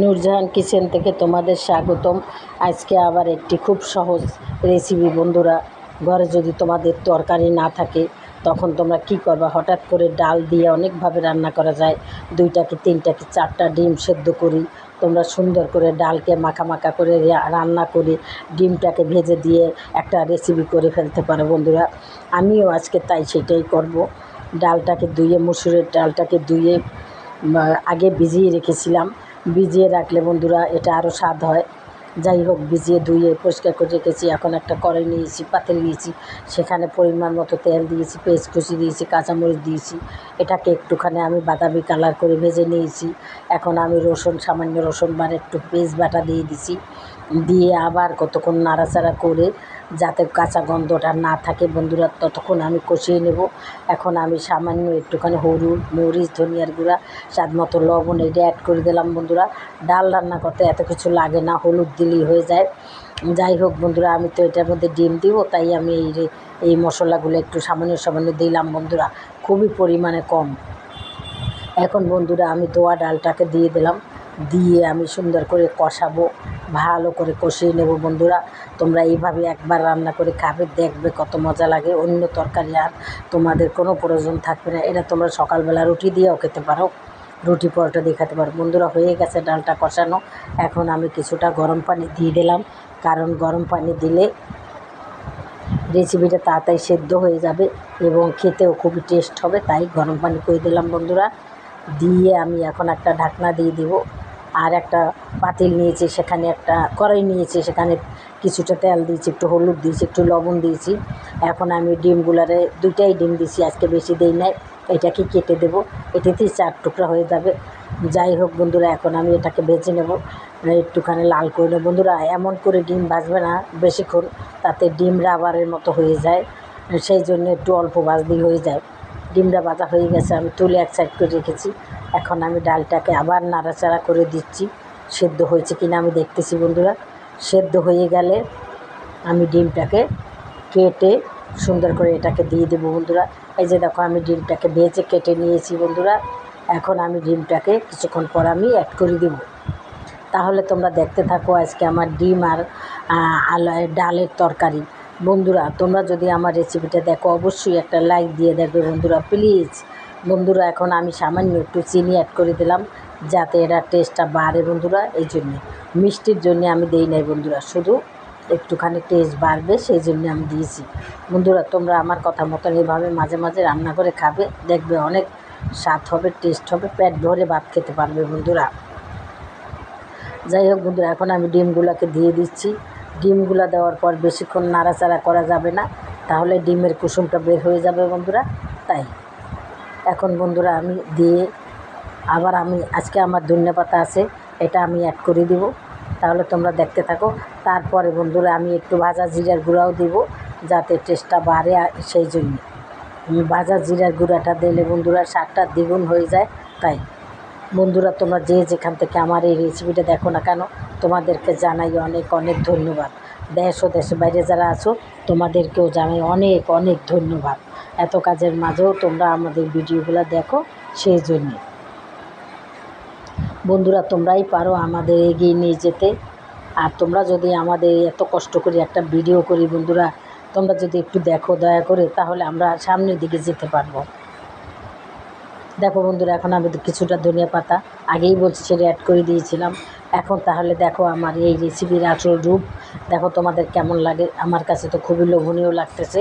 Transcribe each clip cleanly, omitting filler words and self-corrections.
Nurjahan kitchen থেকে তোমাদের স্বাগতম। আজকে আবার একটি খুব সহজ রেসিপি। বন্ধুরা, ঘরে যদি তোমাদের তরকারি না থাকে তখন তোমরা কি করবা, হঠাৎ করে ডাল দিয়ে অনেকভাবে রান্না করা যায়। 2টা কি 3টা কি 4টা ডিম সেদ্ধ করি, তোমরা সুন্দর করে ডালকে মাখা মাখা করে রান্না করে ডিমটাকে ভেজে দিয়ে একটা রেসিপি করে ফেলতে পারো। বন্ধুরা, আমিও আজকে তাই সেটাই করব। ডালটাকে ধুয়ে, মুসুরের ডালটাকে ধুয়ে আগে ভিজিয়ে রেখেছিলাম। ভিজিয়ে রাখলে বন্ধুরা এটা আরও স্বাদ হয়। যাই হোক, ভিজিয়ে ধুয়ে পরিষ্কার করে রেখেছি। এখন একটা কড়াই নিয়েছি, পাতিল নিয়েছি, সেখানে পরিমাণ মতো তেল দিয়েছি, পেঁয়াজ কুচি দিয়েছি, কাঁচামরিচ দিয়েছি। এটাকে একটুখানি আমি বাদামি কালার করে ভেজে নিয়েছি। এখন আমি সামান্য রসুন একটু পেঁয়াজ বাটা দিয়ে দিছি। দিয়ে আবার কতক্ষণ নাড়াচাড়া করে যাতে কাঁচা গন্ধটা না থাকে বন্ধুরা, ততক্ষণ আমি কষিয়ে নেব। এখন আমি সামান্য একটুখানি হলুদ, মরিচ, ধনিয়ার গুঁড়া, স্বাদ মতো লবণ এটা অ্যাড করে দিলাম। বন্ধুরা, ডাল রান্না করতে এত কিছু লাগে না, হলুদ দিলেই হয়ে যায়। যাই হোক বন্ধুরা, আমি তো এটার মধ্যে ডিম দিব, তাই আমি এই মশলাগুলো একটু সামান্য দিলাম বন্ধুরা, খুবই পরিমাণে কম। এখন বন্ধুরা আমি ধোয়া ডালটাকে দিয়ে দিলাম, দিয়ে আমি সুন্দর করে কষাবো, ভালো করে কষিয়ে নেব। বন্ধুরা, তোমরা এইভাবে একবার রান্না করে খাবে, দেখবে কত মজা লাগে। অন্য তরকারি আর তোমাদের কোনো প্রয়োজন থাকবে না। এটা তোমরা সকালবেলা রুটি দিয়েও খেতে পারো, রুটি পরোটা দিয়ে খেতে পারো। বন্ধুরা, হয়ে গেছে ডালটা কষানো। এখন আমি কিছুটা গরম পানি দিয়ে দিলাম, কারণ গরম পানি দিলে রেসিপিটা তাড়াতাড়ি সেদ্ধ হয়ে যাবে এবং খেতেও খুবই টেস্ট হবে, তাই গরম পানি করে দিলাম। বন্ধুরা, দিয়ে আমি এখন একটা ঢাকনা দিয়ে দেব। আর একটা পাতিল নিয়েছি, সেখানে একটা কড়াই নিয়েছি, সেখানে কিছুটা তেল দিয়েছি, একটু হলুদ দিয়েছি, একটু লবণ দিয়েছি। এখন আমি ডিমগুলারে 2টাই ডিম দিয়েছি, আজকে বেশি দেই নাই। এটাকে কেটে দেবো, এটাতেই 4 টুকরা হয়ে যাবে। যাই হোক বন্ধুরা, এখন আমি এটাকে ভেজে নেব, একটুখানি লাল করে নেব। বন্ধুরা, এমন করে ডিম ভাজবে না বেশিক্ষণ, তাতে ডিম রাবারের মতো হয়ে যায়, সেই জন্য একটু অল্প ভাজলেই হয়ে যায়। ডিমটা ভাজা হয়ে গেছে, আমি তুলে এক সাইড করে রেখেছি। এখন আমি ডালটাকে আবার নাড়াচাড়া করে দিচ্ছি, সেদ্ধ হয়েছে কিনা আমি দেখতেছি। বন্ধুরা, সেদ্ধ হয়ে গেলে আমি ডিমটাকে কেটে সুন্দর করে এটাকে দিয়ে দেবো। বন্ধুরা, এই যে দেখো, আমি ডিমটাকে ভেজে কেটে নিয়েছি। বন্ধুরা, এখন আমি ডিমটাকে কিছুক্ষণ পর আমি অ্যাড করে দেবো। তাহলে তোমরা দেখতে থাকো আজকে আমার ডিম আর ডালের তরকারি। বন্ধুরা, তোমরা যদি আমার রেসিপিটা দেখো অবশ্যই একটা লাইক দিয়ে দেখবে বন্ধুরা, প্লিজ। বন্ধুরা, এখন আমি সামান্য একটু চিনি অ্যাড করে দিলাম, যাতে এরা টেস্টটা বাড়ে। বন্ধুরা, এই জন্যে, মিষ্টির জন্যে আমি দেই নাই বন্ধুরা, শুধু একটুখানি টেস্ট বাড়বে সেই জন্য আমি দিয়েছি। বন্ধুরা, তোমরা আমার কথা মতন এভাবে মাঝে মাঝে রান্না করে খাবে, দেখবে অনেক স্বাদ হবে, টেস্ট হবে, পেট ভরে ভাত খেতে পারবে। বন্ধুরা, যাই হোক বন্ধুরা, এখন আমি ডিমগুলোকে দিয়ে দিচ্ছি। ডিমগুলো দেওয়ার পর বেশিক্ষণ নাড়াচাড়া করা যাবে না, তাহলে ডিমের কুসুমটা বের হয়ে যাবে বন্ধুরা। তাই এখন বন্ধুরা আমি দিয়ে আবার আজকে আমার ধনেপাতা আছে, এটা আমি অ্যাড করে দিব। তাহলে তোমরা দেখতে থাকো। তারপরে বন্ধুরা আমি একটু ভাজা জিরার গুঁড়াও দিব, যাতে টেস্টটা বাড়ে, সেই জন্য ভাজা জিরার গুঁড়াটা দিলে বন্ধুরা স্বাদটা দ্বিগুণ হয়ে যায়। তাই বন্ধুরা, তোমরা যে যেখান থেকে আমার এই রেসিপিটা দেখো না কেন, তোমাদেরকে জানাই অনেক অনেক ধন্যবাদ। দেশ ও দেশের বাইরে যারা আছো তোমাদেরকেও জানাই অনেক অনেক ধন্যবাদ। এত কাজের মাঝেও তোমরা আমাদের ভিডিওগুলো দেখো, সেই জন্যে। বন্ধুরা, তোমরাই পারো আমাদের এগিয়ে নিয়ে যেতে। আর তোমরা যদি আমাদের এত কষ্ট করে একটা ভিডিও করি বন্ধুরা, তোমরা যদি একটু দেখো দয়া করে, তাহলে আমরা সামনের দিকে যেতে পারবো। দেখো বন্ধুরা, এখন আমি কিছুটা ধনিয়া পাতা আগেই বলছি সেটা অ্যাড করে দিয়েছিলাম। এখন তাহলে দেখো আমার এই রেসিপির আসল রূপ দেখো, তোমাদের কেমন লাগে। আমার কাছে তো খুবই লোভনীয় লাগতেছে।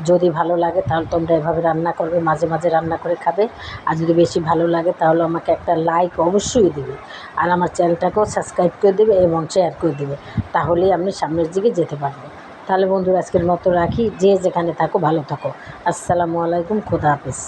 যদি ভালো লাগে তাহলে তোমরা এভাবে রান্না করবে, মাঝে মাঝে রান্না করে খাবে। আর যদি বেশি ভালো লাগে তাহলে আমাকে একটা লাইক অবশ্যই দেবে, আর আমার চ্যানেলটাকেও সাবস্ক্রাইব করে দেবে এবং শেয়ার করে দেবে, তাহলেই আপনি সামনের দিকে যেতে পারবেন। তাহলে বন্ধুরা, আজকের মতো রাখি। যে যেখানে থাকো ভালো থাকো। আসসালামু আলাইকুম, খোদা হাফেজ।